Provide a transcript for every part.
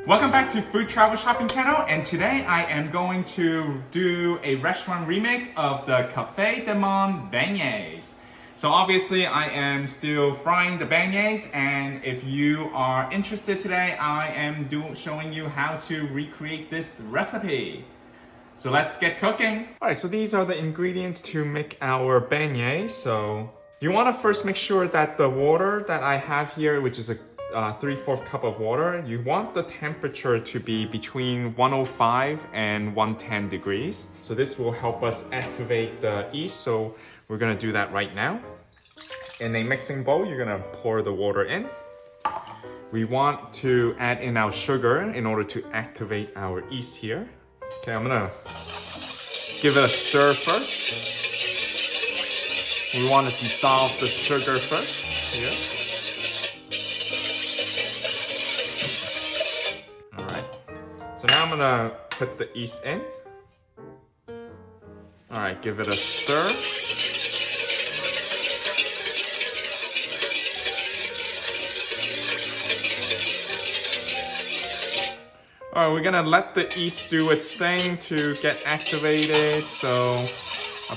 Welcome back to Food Travel Shopping Channel, and today I am going to do a restaurant remake of the Café de Monde Beignets. So obviously I am still frying the beignets, and if you are interested today, I am showing you how to recreate this recipe. So let's get cooking. Alright, so these are the ingredients to make our beignets. So you want to first make sure that the water that I have here, which is a 3/4 cup of water, you want the temperature to be between 105 and 110 degrees. So this will help us activate the yeast. So we're gonna do that right now. In a mixing bowl, you're gonna pour the water in. We want to add in our sugar in order to activate our yeast here. Okay, I'm gonna give it a stir first. We want to dissolve the sugar first here. So now I'm gonna put the yeast in. All right, give it a stir. All right, we're gonna let the yeast do its thing to get activated. So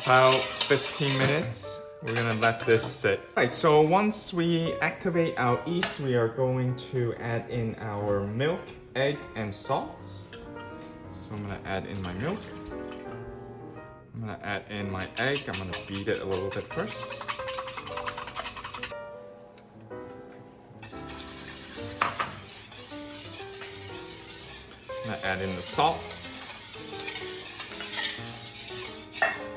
about 15 minutes, we're gonna let this sit. All right, so once we activate our yeast, we are going to add in our milk, egg, and salts. So I'm gonna add in my milk. I'm gonna add in my egg. I'm gonna beat it a little bit first. I'm gonna add in the salt.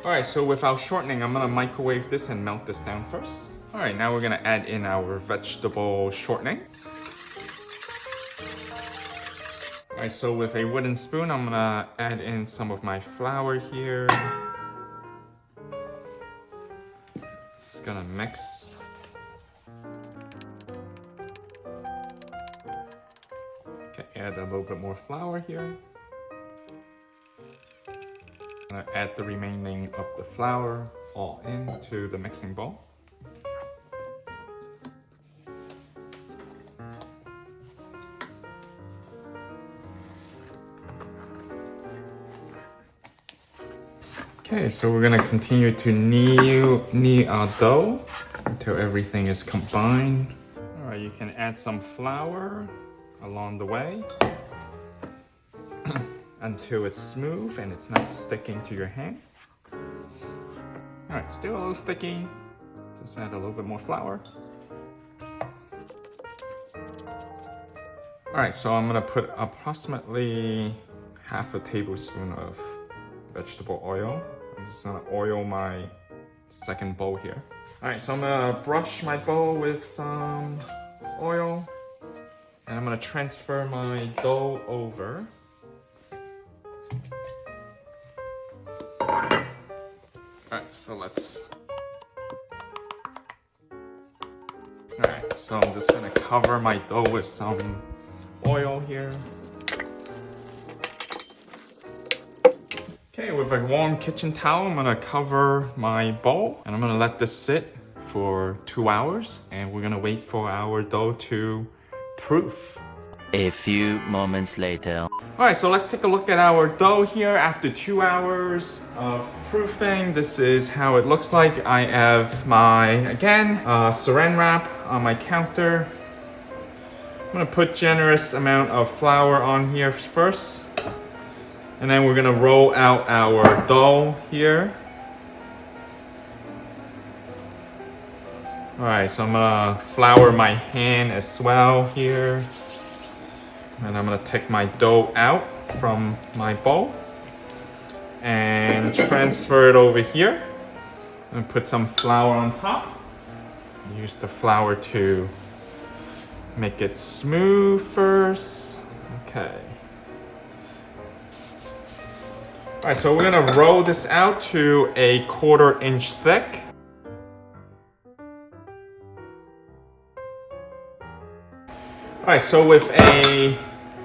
All right, so without shortening, I'm gonna microwave this and melt this down first. All right, now we're gonna add in our vegetable shortening. All right, so with a wooden spoon, I'm gonna add in some of my flour here. Just gonna mix. Okay, add a little bit more flour here. I'm gonna add the remaining of the flour all into the mixing bowl. Okay, so we're gonna continue to knead our dough until everything is combined. All right, you can add some flour along the way until it's smooth and it's not sticking to your hand. All right, still a little sticky. Just add a little bit more flour. All right, so I'm gonna put approximately half a tablespoon of vegetable oil. I'm just gonna oil my second bowl here. All right, so I'm gonna brush my bowl with some oil, and I'm gonna transfer my dough over. All right, so let's. All right, so I'm just gonna cover my dough with some oil here. Okay, with a warm kitchen towel, I'm gonna cover my bowl and I'm gonna let this sit for 2 hours, and we're gonna wait for our dough to proof. A few moments later. All right, so let's take a look at our dough here after 2 hours of proofing. This is how it looks like. I have my, again, saran wrap on my counter. I'm gonna put generous amount of flour on here first. And then we're gonna roll out our dough here. All right, so I'm gonna flour my hand as well here. And I'm gonna take my dough out from my bowl and transfer it over here. And put some flour on top. Use the flour to make it smooth first. Okay. All right, so we're gonna roll this out to a 1/4 inch thick. All right, so with a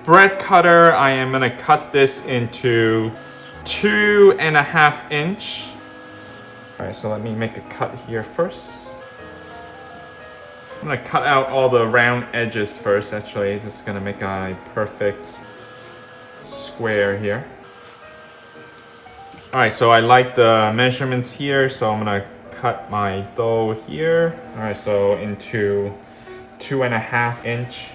bread cutter, I am gonna cut this into 2.5 inch. All right, so let me make a cut here first. I'm gonna cut out all the round edges first, actually. It's just gonna make a perfect square here. Alright, so I like the measurements here, so I'm gonna cut my dough here. Alright, so into 2.5 inch.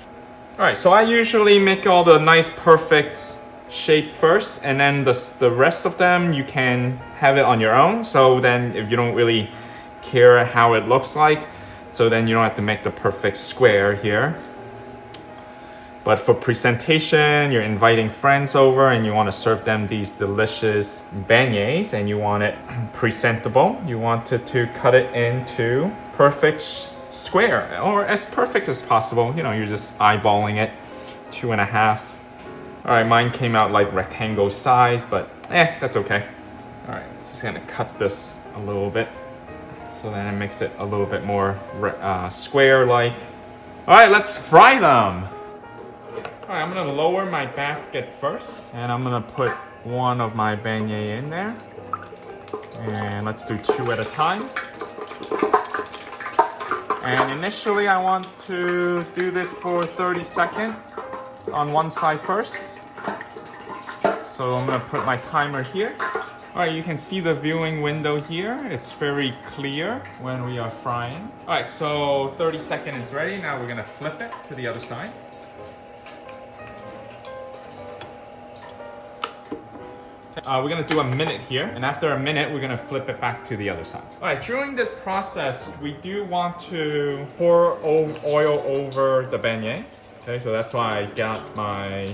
Alright, so I usually make all the nice perfect shape first, and then the rest of them you can have it on your own. So then if you don't really care how it looks like, so then you don't have to make the perfect square here. But for presentation, you're inviting friends over and you want to serve them these delicious beignets and you want it presentable. You wanted to cut it into perfect square, or as perfect as possible. You know, you're just eyeballing it, 2.5. All right, mine came out like rectangle size, but that's okay. All right, just gonna cut this a little bit so then it makes it a little bit more square-like. All right, let's fry them. All right, I'm gonna lower my basket first, and I'm gonna put one of my beignet in there. And let's do 2 at a time. And initially I want to do this for 30 seconds on one side first. So I'm gonna put my timer here. All right, you can see the viewing window here. It's very clear when we are frying. All right, so 30 seconds is ready. Now we're gonna flip it to the other side. We're gonna do a minute here, and after a minute, we're gonna flip it back to the other side. All right, during this process, we do want to pour oil over the beignets. Okay, so that's why I got my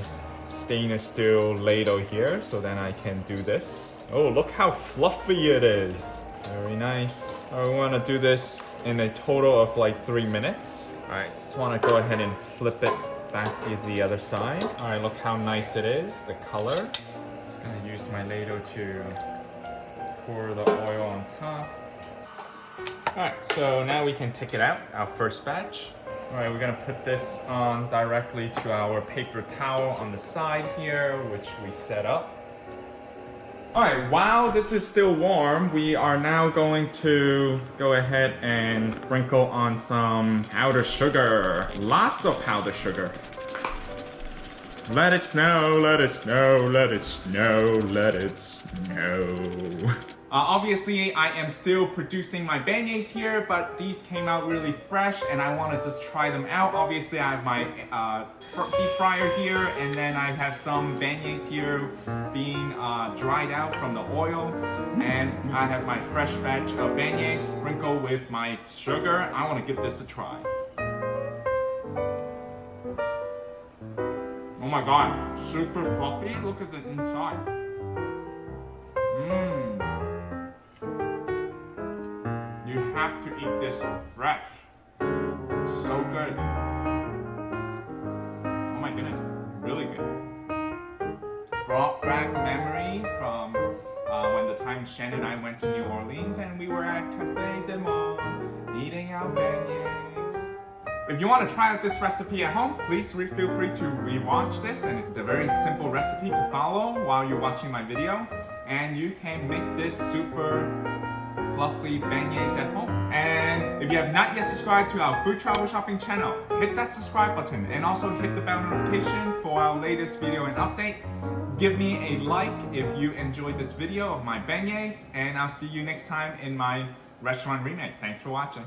stainless steel ladle here, so then I can do this. Oh, look how fluffy it is. Very nice. All right, we wanna do this in a total of like 3 minutes. All right, just wanna go ahead and flip it back to the other side. All right, look how nice it is, the color. Just gonna use my ladle to pour the oil on top. Alright, so now we can take it out, our first batch. Alright, we're gonna put this on directly to our paper towel on the side here, which we set up. Alright, while this is still warm, we are now going to go ahead and sprinkle on some powdered sugar. Lots of powdered sugar. Let it snow, let it snow, let it snow, let it snow. Obviously, I am still producing my beignets here, but these came out really fresh and I want to just try them out. Obviously, I have my deep fryer here, and then I have some beignets here being dried out from the oil. And I have my fresh batch of beignets sprinkled with my sugar. I want to give this a try. Oh my god, super fluffy. Look at the inside. You have to eat this fresh. It's so good. Oh my goodness, really good. Brought back memory from when the time Shannon and I went to New Orleans and we were at Café Monde eating our beignets. If you want to try out this recipe at home, please feel free to rewatch this, and it's a very simple recipe to follow while you're watching my video, and you can make this super fluffy beignets at home. And if you have not yet subscribed to our food travel shopping channel, hit that subscribe button and also hit the bell notification for our latest video and update. Give me a like if you enjoyed this video of my beignets, and I'll see you next time in my restaurant remake. Thanks for watching.